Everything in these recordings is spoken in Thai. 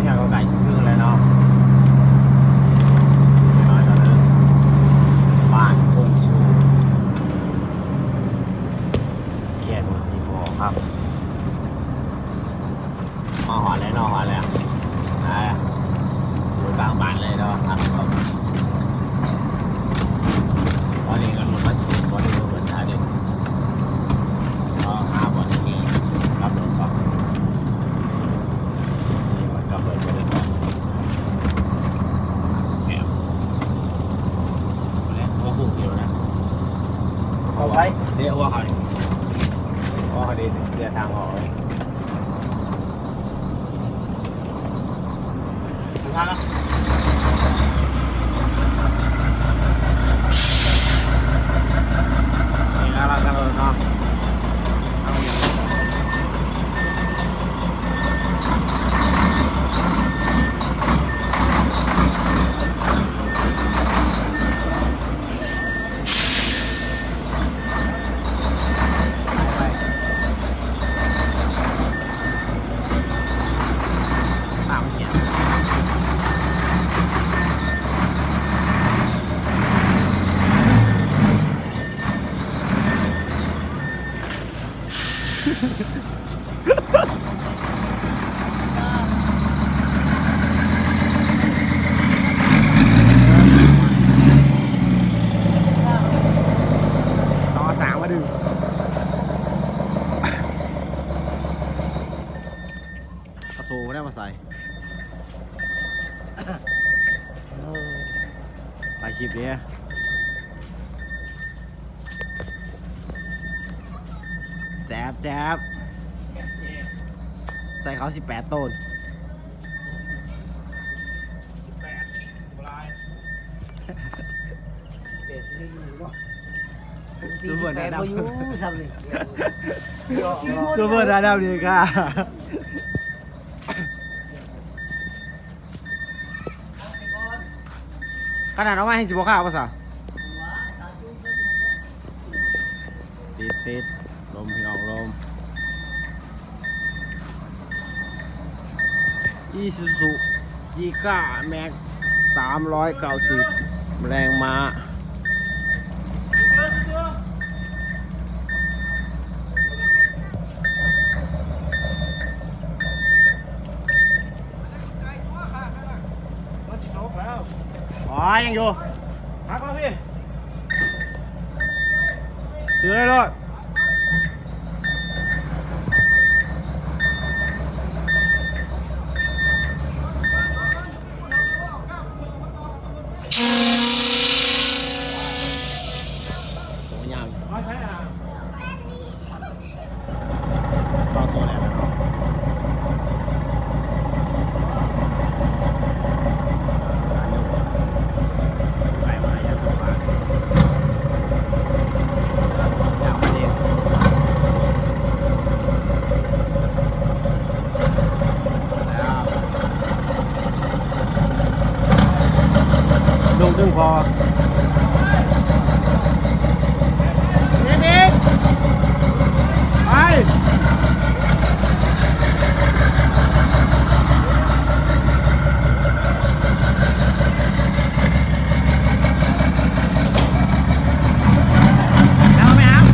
ที่เขาไก่ชื่อเลยเนาะน้อยตอนนึงบ้านพงสูเขียนมีพอครับมาหอเลยนอหอเลยอยู่กลางบ้านเลยเนาะทำครับตอนนี้ก็รถมาสิบอดี้เหมือนท่าเด็กก็หาบอดี้รับรถครับนี่มันก็เปิดไปได้ก่อนแอบแล้วว่าพุ่งเดียวนะเอาไว้เดี๋ยวว่าเขาดิว่าเขาดิเดี๋ยวทางออกเลยถึงทางแล้วนี่แล้วเราจะเริ่มเนาะโซ่ได้มาใส่ถ่ายคลิปนี้แจ๊บแจ๊บใส่เขา18 ต้นซูเปอร์ได้ดาวซูเปอร์ได้ดาวดีค่ะขนาดน้องมาให้15 ข้าวภาษาติดลมพี่น้องลมอีซูซูจีก้าแม็ก390แรงม้าอ๋อยังอยู่พักแล้วพี่ซื้อได้เลยโอ้ยาวต่อโซ่แล้วดึงพอเด็กไปเอาไหมครับ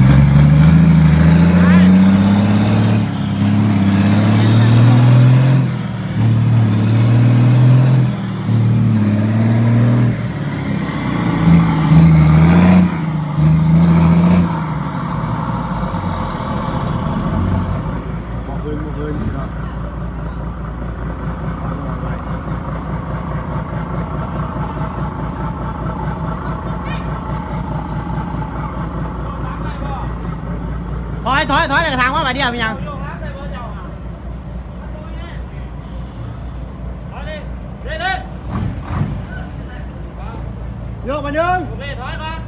ถอยจากทางว่าไปเดียวเป็นยังโยกมาหนึ่งถอยก่อน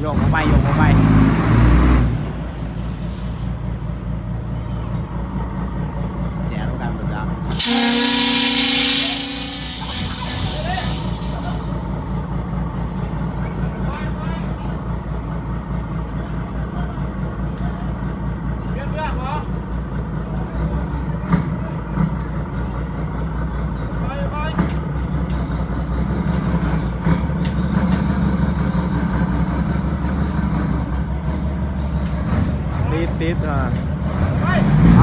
โยกมาไปแจ๋ว ลิฟต์ไป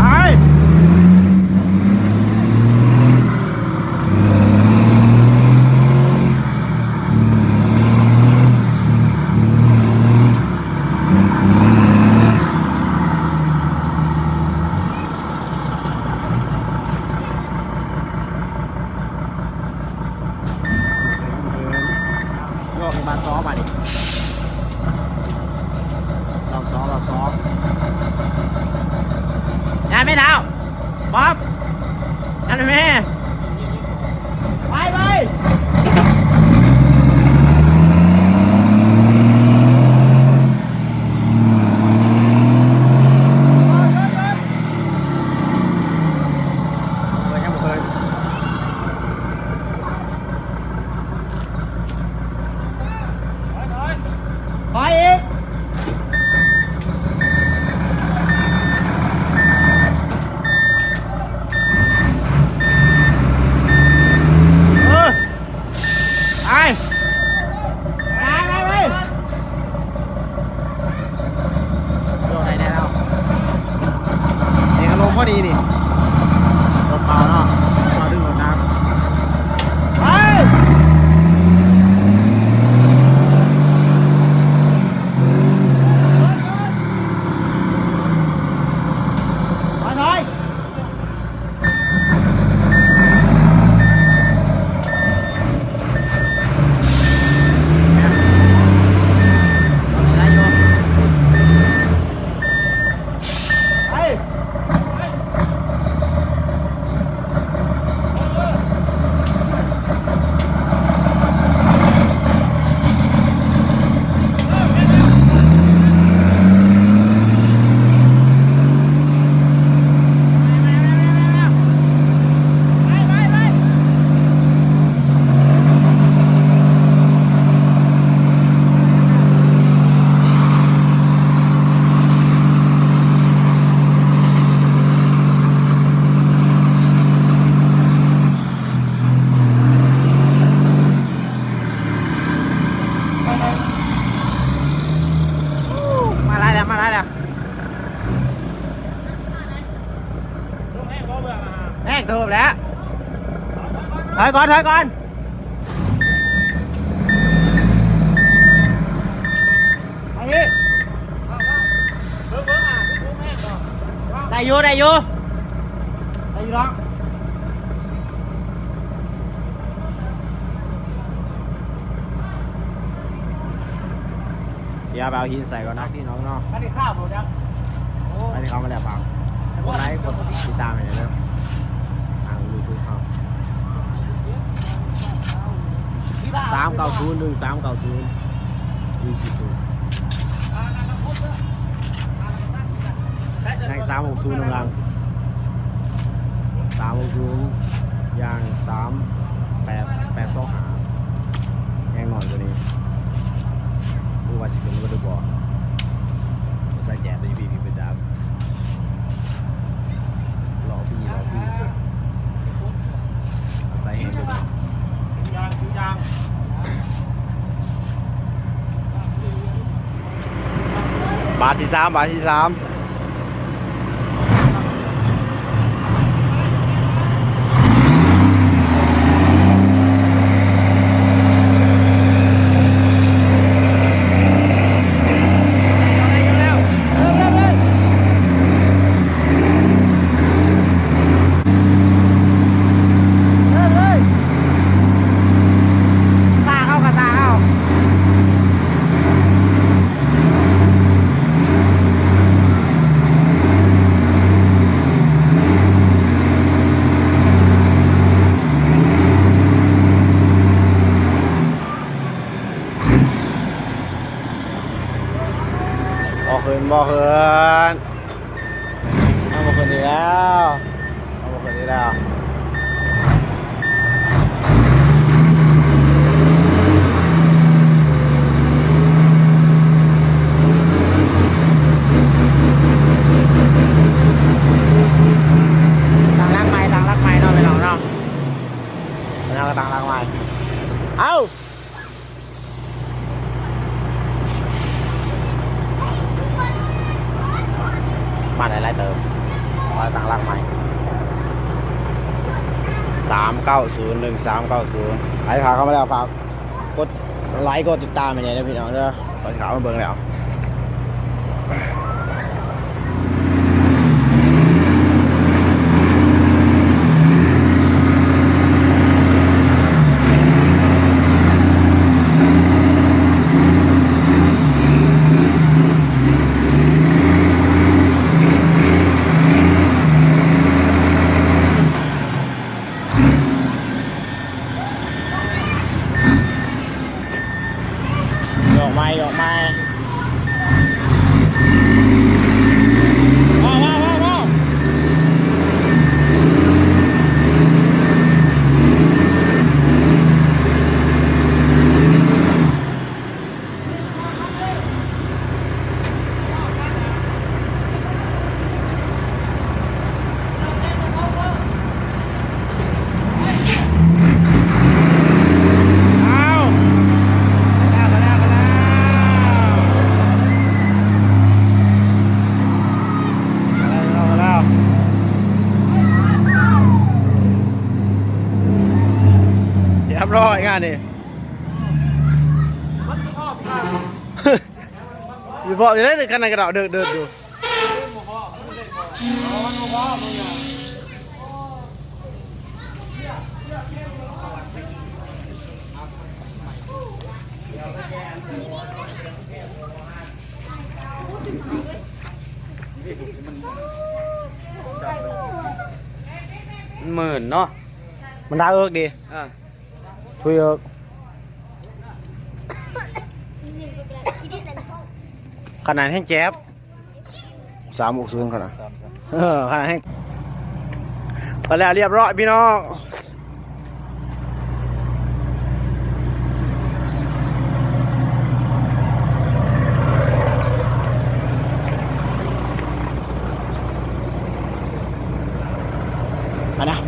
โยกมาซ้อมมาดิรอบซ้อมงานไม่เท้าป๊อปงานไม่ไปไปอีกพอดีนี่รถเปล่าเนาะมาดึงรถน้ำไปถอยมาได้แล้วแม่งถูกแล้วถอยก่อนไปอีกได้อยู่น้องเดี๋ยวเอาหินใส่ก่อนนะพี่น้องเนาะไม่ได้ทราบผมยังไม่ได้เข้ามาแล้วฟังกดไลค์กดติดตามไปเลยนะทางยูทูบเขา3901390ยูทูบใน360กำลัง360อย่าง3882หาแห้งหน่อยกว่านี้ผู้ว่าสิเป็นวัตถุบ่อใส่แจกตัวพี่ประจำรอพี่ใส่แห้งด้วยยางบาทที่ 3บ่ขึ้นเอาบ่ขึ้นดีแล้วต่างรักใหม่เนาะไปน้องเนาะแล้วก็ต่างรักใหม่เอ้า างใหม่3901390ไลค์พาเข้ามาแล้วฝากกดไลค์กดติดตามไปเนี่ยนะพี่น้องเด้อไปข่าวมาเบิ่งแล้วดอกไม้ว้าวเรียบร้อยงานนี่อยู่พออยู่ได้กันในกระดาษเดินดูหมื่นเนาะ มันได้เอิกดีทุยเอิกขนาดแห้งแจ๊บ360ขนาดขนาดแห้งไปแล้วเรียบร้อยพี่น้องมานะ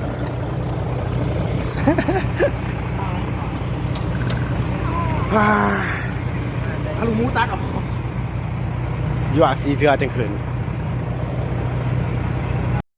ฮัลโหลมูตัดออก อยู่อ่ะ4 เทื่อจังคืน